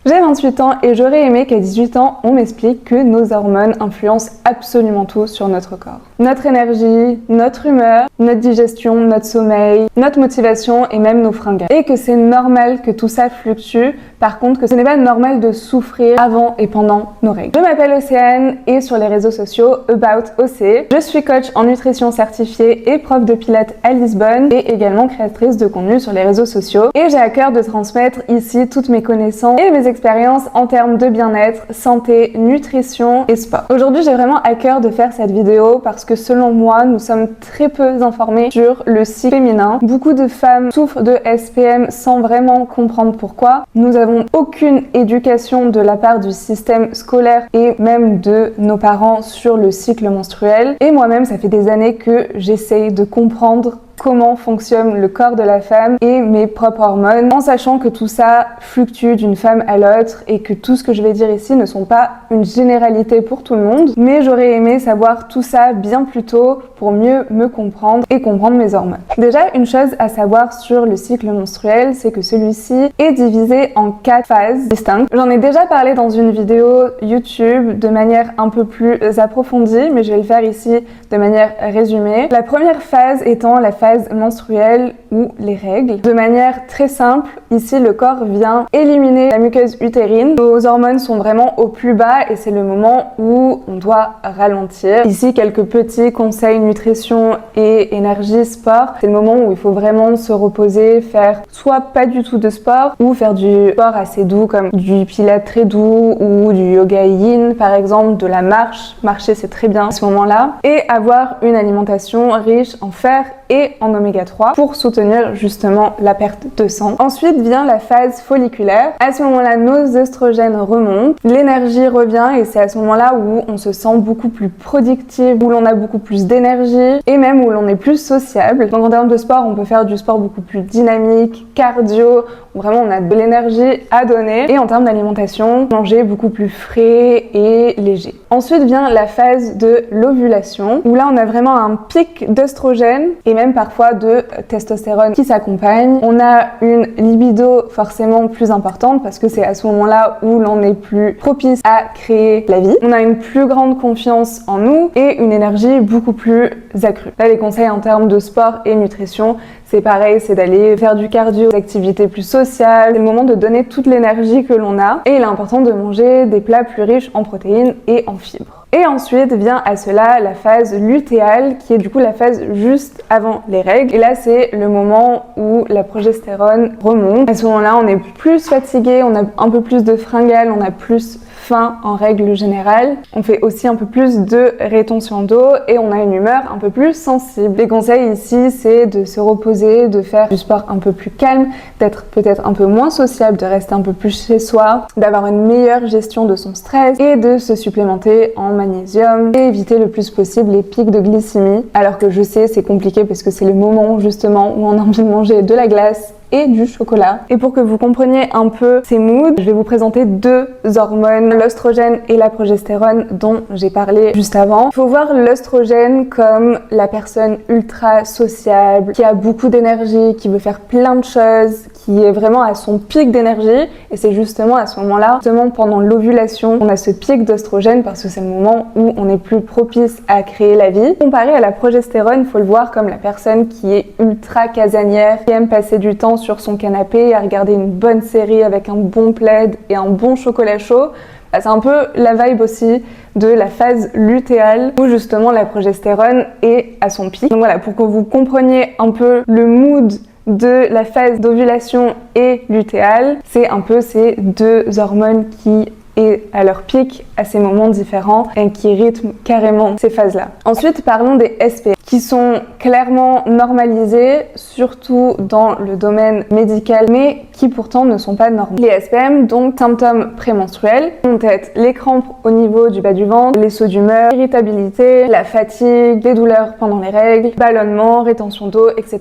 J'ai 28 ans et j'aurais aimé qu'à 18 ans, on m'explique que nos hormones influencent absolument tout sur notre corps. Notre énergie, notre humeur, notre digestion, notre sommeil, notre motivation et même nos fringales. Et que c'est normal que tout ça fluctue, par contre que ce n'est pas normal de souffrir avant et pendant nos règles. Je m'appelle Océane et sur les réseaux sociaux AboutOC. Je suis coach en nutrition certifiée et prof de pilates à Lisbonne et également créatrice de contenu sur les réseaux sociaux. Et j'ai à cœur de transmettre ici toutes mes connaissances et mes expériences en termes de bien-être, santé, nutrition et sport. Aujourd'hui, j'ai vraiment à cœur de faire cette vidéo parce que selon moi, nous sommes très peu informés sur le cycle féminin. Beaucoup de femmes souffrent de SPM sans vraiment comprendre pourquoi. Nous avons aucune éducation de la part du système scolaire et même de nos parents sur le cycle menstruel. Et moi-même, ça fait des années que j'essaye de comprendre comment fonctionne le corps de la femme et mes propres hormones, en sachant que tout ça fluctue d'une femme à l'autre et que tout ce que je vais dire ici ne sont pas une généralité pour tout le monde, mais j'aurais aimé savoir tout ça bien plus tôt pour mieux me comprendre et comprendre mes hormones. Déjà, une chose à savoir sur le cycle menstruel, c'est que celui-ci est divisé en 4 phases distinctes. J'en ai déjà parlé dans une vidéo YouTube de manière un peu plus approfondie, mais je vais le faire ici de manière résumée. La première phase étant la phase menstruelle ou les règles. De manière très simple, ici le corps vient éliminer la muqueuse utérine. Nos hormones sont vraiment au plus bas et c'est le moment où on doit ralentir. Ici, quelques petits conseils nutrition et énergie sport. C'est le moment où il faut vraiment se reposer, faire soit pas du tout de sport ou faire du sport assez doux comme du pilates très doux ou du yoga yin par exemple, de la marche. Marcher c'est très bien à ce moment-là. Et avoir une alimentation riche en fer et en oméga 3 pour soutenir justement la perte de sang. Ensuite vient la phase folliculaire. À ce moment-là, nos œstrogènes remontent, l'énergie revient et c'est à ce moment-là où on se sent beaucoup plus productif, où l'on a beaucoup plus d'énergie et même où l'on est plus sociable. Donc en termes de sport, on peut faire du sport beaucoup plus dynamique, cardio, où vraiment on a de l'énergie à donner. Et en termes d'alimentation, manger beaucoup plus frais et léger. Ensuite vient la phase de l'ovulation, où là on a vraiment un pic d'œstrogène et même parfois de testostérone qui s'accompagne. On a une libido forcément plus importante parce que c'est à ce moment-là où l'on est plus propice à créer la vie. On a une plus grande confiance en nous et une énergie beaucoup plus accrue. Là, les conseils en termes de sport et nutrition, c'est pareil, c'est d'aller faire du cardio, des activités plus sociales. C'est le moment de donner toute l'énergie que l'on a et il est important de manger des plats plus riches en protéines et en fibres. Et ensuite vient à cela la phase lutéale qui est du coup la phase juste avant les règles. Et là c'est le moment où la progestérone remonte. À ce moment-là on est plus fatigué, on a un peu plus de fringales, on a plus faim en règle générale. On fait aussi un peu plus de rétention d'eau et on a une humeur un peu plus sensible. Les conseils ici c'est de se reposer, de faire du sport un peu plus calme, d'être peut-être un peu moins sociable, de rester un peu plus chez soi, d'avoir une meilleure gestion de son stress et de se supplémenter en magnésium et éviter le plus possible les pics de glycémie. Alors que je sais c'est compliqué parce que c'est le moment justement où on a envie de manger de la glace et du chocolat. Et pour que vous compreniez un peu ces moods, je vais vous présenter deux hormones, l'œstrogène et la progestérone dont j'ai parlé juste avant. Il faut voir l'œstrogène comme la personne ultra sociable, qui a beaucoup d'énergie, qui veut faire plein de choses, qui est vraiment à son pic d'énergie et c'est justement à ce moment-là, justement pendant l'ovulation, on a ce pic d'œstrogène parce que c'est le moment où on est plus propice à créer la vie. Comparé à la progestérone, il faut le voir comme la personne qui est ultra casanière, qui aime passer du temps sur son canapé à regarder une bonne série avec un bon plaid et un bon chocolat chaud. C'est un peu la vibe aussi de la phase lutéale où justement la progestérone est à son pic. Donc voilà, pour que vous compreniez un peu le mood de la phase d'ovulation et lutéale, c'est un peu ces deux hormones qui est à leur pic à ces moments différents et qui rythment carrément ces phases-là. Ensuite, parlons des SPM qui sont clairement normalisés, surtout dans le domaine médical, mais qui pourtant ne sont pas normaux. Les SPM, donc symptômes prémenstruels, vont être les crampes au niveau du bas du ventre, les sauts d'humeur, l'irritabilité, la fatigue, les douleurs pendant les règles, ballonnement, rétention d'eau, etc.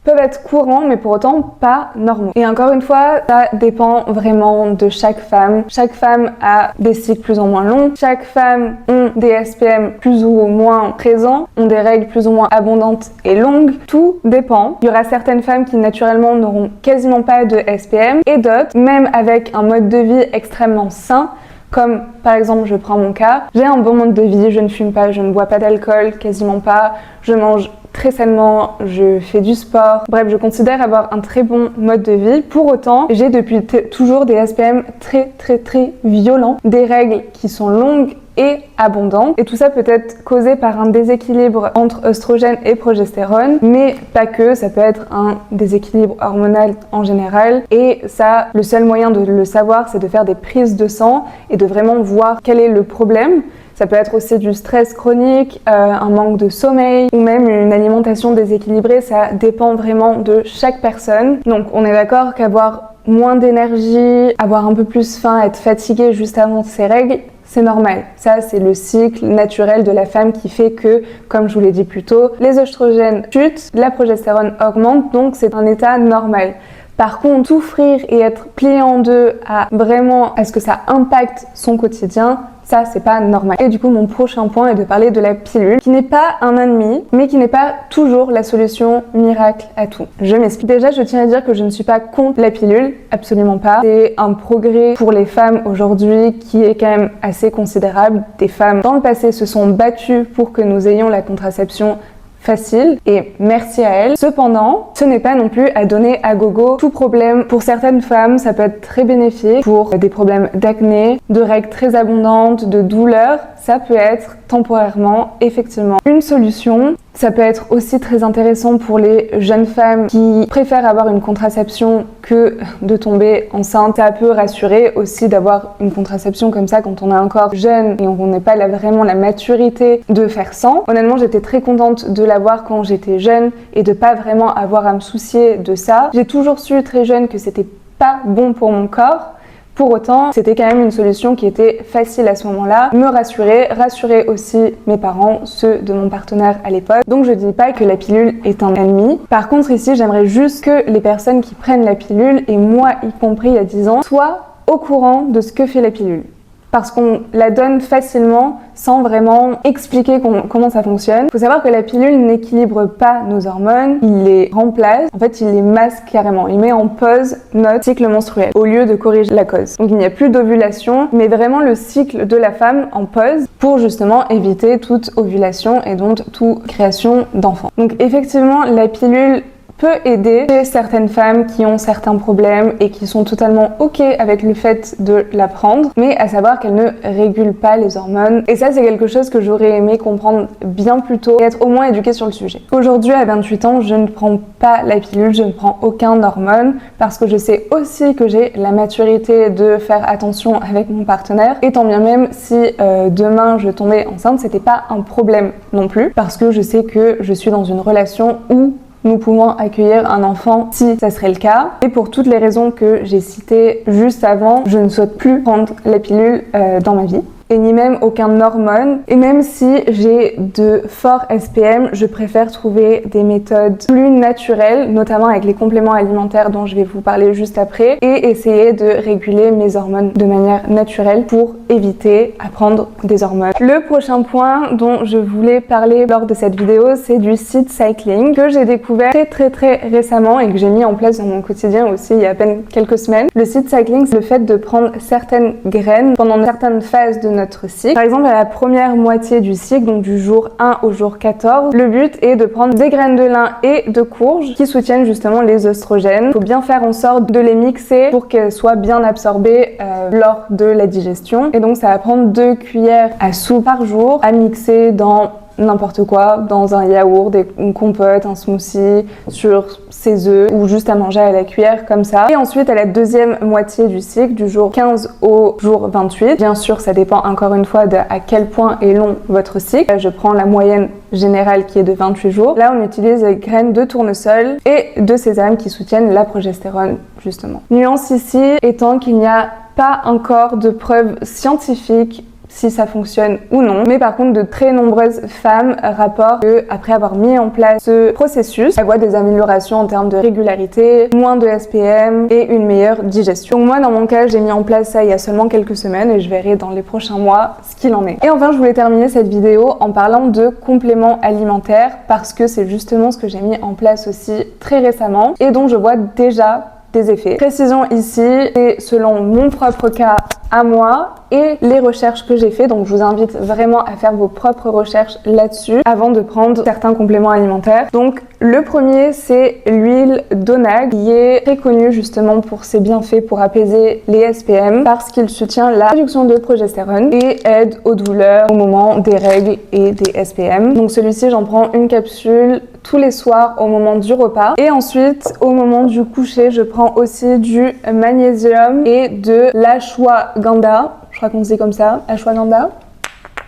peuvent être courants, mais pour autant pas normaux. Et encore une fois, ça dépend vraiment de chaque femme. Chaque femme a des cycles plus ou moins longs, chaque femme a des SPM plus ou moins présents, ont des règles plus ou ou moins abondante et longue. Tout dépend. Il y aura certaines femmes qui naturellement n'auront quasiment pas de SPM et d'autres, même avec un mode de vie extrêmement sain, comme par exemple, je prends mon cas, j'ai un bon mode de vie, je ne fume pas, je ne bois pas d'alcool, quasiment pas, je mange très sainement, je fais du sport. Bref, je considère avoir un très bon mode de vie. Pour autant, j'ai depuis toujours des SPM très violents, des règles qui sont longues et abondantes. Et tout ça peut être causé par un déséquilibre entre oestrogène et progestérone, mais pas que, ça peut être un déséquilibre hormonal en général. Et ça, le seul moyen de le savoir, c'est de faire des prises de sang et de vraiment voir quel est le problème. Ça peut être aussi du stress chronique, un manque de sommeil ou même une alimentation déséquilibrée, ça dépend vraiment de chaque personne. Donc on est d'accord qu'avoir moins d'énergie, avoir un peu plus faim, être fatigué juste avant ses règles, c'est normal. Ça, c'est le cycle naturel de la femme qui fait que, comme je vous l'ai dit plus tôt, les oestrogènes chutent, la progestérone augmente, donc c'est un état normal. Par contre, souffrir et être plié en deux à ce que ça impacte son quotidien, ça c'est pas normal. Et du coup, mon prochain point est de parler de la pilule, qui n'est pas un ennemi, mais qui n'est pas toujours la solution miracle à tout. Je m'explique. Déjà, je tiens à dire que je ne suis pas contre la pilule, absolument pas. C'est un progrès pour les femmes aujourd'hui qui est quand même assez considérable. Des femmes dans le passé se sont battues pour que nous ayons la contraception facile et merci à elle. Cependant, ce n'est pas non plus à donner à gogo tout problème. Pour certaines femmes, ça peut être très bénéfique pour des problèmes d'acné, de règles très abondantes, de douleurs. Ça peut être temporairement, effectivement, une solution. Ça peut être aussi très intéressant pour les jeunes femmes qui préfèrent avoir une contraception que de tomber enceinte. Ça peut rassurer aussi d'avoir une contraception comme ça quand on est encore jeune et on n'est pas vraiment la maturité de faire sans. Honnêtement, j'étais très contente de l'avoir quand j'étais jeune et de pas vraiment avoir à me soucier de ça. J'ai toujours su très jeune que c'était pas bon pour mon corps. Pour autant, c'était quand même une solution qui était facile à ce moment-là, me rassurer aussi mes parents, ceux de mon partenaire à l'époque. Donc je dis pas que la pilule est un ennemi. Par contre ici, j'aimerais juste que les personnes qui prennent la pilule, et moi y compris il y a 10 ans, soient au courant de ce que fait la pilule. Parce qu'on la donne facilement sans vraiment expliquer comment ça fonctionne. Il faut savoir que la pilule n'équilibre pas nos hormones, il les remplace, en fait il les masque carrément, il met en pause notre cycle menstruel au lieu de corriger la cause. Donc il n'y a plus d'ovulation, mais vraiment le cycle de la femme en pause pour justement éviter toute ovulation et donc toute création d'enfants. Donc effectivement la pilule peut aider certaines femmes qui ont certains problèmes et qui sont totalement ok avec le fait de la prendre, mais à savoir qu'elle ne régule pas les hormones. Et ça, c'est quelque chose que j'aurais aimé comprendre bien plus tôt et être au moins éduquée sur le sujet. Aujourd'hui, à 28 ans, je ne prends pas la pilule, je ne prends aucun hormone parce que je sais aussi que j'ai la maturité de faire attention avec mon partenaire. Et tant bien même si demain je tombais enceinte, c'était pas un problème non plus parce que je sais que je suis dans une relation où nous pouvons accueillir un enfant si ça serait le cas. Et pour toutes les raisons que j'ai citées juste avant, je ne souhaite plus prendre la pilule dans ma vie. Et ni même aucun hormone. Et même si j'ai de forts SPM, je préfère trouver des méthodes plus naturelles, notamment avec les compléments alimentaires dont je vais vous parler juste après, et essayer de réguler mes hormones de manière naturelle pour éviter à prendre des hormones. Le prochain point dont je voulais parler lors de cette vidéo, c'est du seed cycling que j'ai découvert très récemment et que j'ai mis en place dans mon quotidien aussi il y a à peine quelques semaines. Le seed cycling, c'est le fait de prendre certaines graines pendant certaines phases de notre cycle. Par exemple, à la première moitié du cycle, donc du jour 1 au jour 14, le but est de prendre des graines de lin et de courge qui soutiennent justement les oestrogènes. Il faut bien faire en sorte de les mixer pour qu'elles soient bien absorbées lors de la digestion. Et donc ça va prendre 2 cuillères à soupe par jour à mixer dans n'importe quoi, dans un yaourt, une compote, un smoothie, sur ses œufs ou juste à manger à la cuillère comme ça. Et ensuite à la deuxième moitié du cycle, du jour 15 au jour 28, bien sûr ça dépend encore une fois de à quel point est long votre cycle. Je prends la moyenne générale qui est de 28 jours. Là on utilise les graines de tournesol et de sésame qui soutiennent la progestérone justement. Nuance ici étant qu'il n'y a pas encore de preuves scientifiques si ça fonctionne ou non. Mais par contre, de très nombreuses femmes rapportent que après avoir mis en place ce processus, elles voient des améliorations en termes de régularité, moins de SPM et une meilleure digestion. Donc moi, dans mon cas, j'ai mis en place ça il y a seulement quelques semaines et je verrai dans les prochains mois ce qu'il en est. Et enfin, je voulais terminer cette vidéo en parlant de compléments alimentaires parce que c'est justement ce que j'ai mis en place aussi très récemment et dont je vois déjà des effets. Précision ici, c'est selon mon propre cas à moi et les recherches que j'ai fait, donc je vous invite vraiment à faire vos propres recherches là-dessus avant de prendre certains compléments alimentaires. Donc le premier, c'est l'huile d'onag qui est très connue justement pour ses bienfaits pour apaiser les SPM parce qu'il soutient la production de progestérone et aide aux douleurs au moment des règles et des SPM. Donc celui-ci, j'en prends une capsule tous les soirs au moment du repas et ensuite au moment du coucher, je prends aussi du magnésium et de l'ashwagandha. Je crois qu'on se dit comme ça, ashwagandha.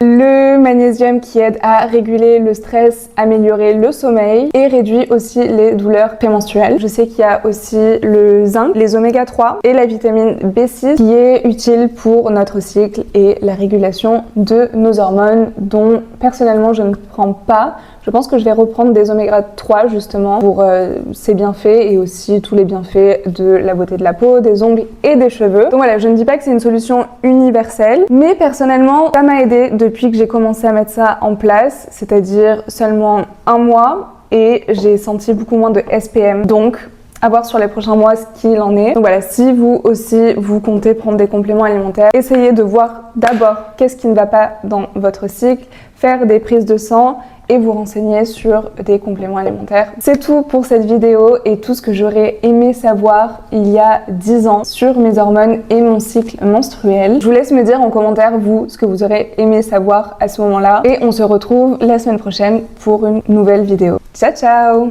Le magnésium qui aide à réguler le stress, améliorer le sommeil et réduit aussi les douleurs prémenstruelles. Je sais qu'il y a aussi le zinc, les oméga 3 et la vitamine B6 qui est utile pour notre cycle et la régulation de nos hormones dont personnellement je ne prends pas. Je pense que je vais reprendre des oméga 3 justement pour ses bienfaits et aussi tous les bienfaits de la beauté de la peau, des ongles et des cheveux. Donc voilà, je ne dis pas que c'est une solution universelle, mais personnellement, ça m'a aidé depuis que j'ai commencé à mettre ça en place, c'est-à-dire seulement un mois et j'ai senti beaucoup moins de SPM. Donc, à voir sur les prochains mois ce qu'il en est. Donc voilà, si vous aussi vous comptez prendre des compléments alimentaires, essayez de voir d'abord qu'est-ce qui ne va pas dans votre cycle, faire des prises de sang et vous renseigner sur des compléments alimentaires. C'est tout pour cette vidéo et tout ce que j'aurais aimé savoir il y a 10 ans sur mes hormones et mon cycle menstruel. Je vous laisse me dire en commentaire vous ce que vous aurez aimé savoir à ce moment-là et on se retrouve la semaine prochaine pour une nouvelle vidéo. Ciao ciao!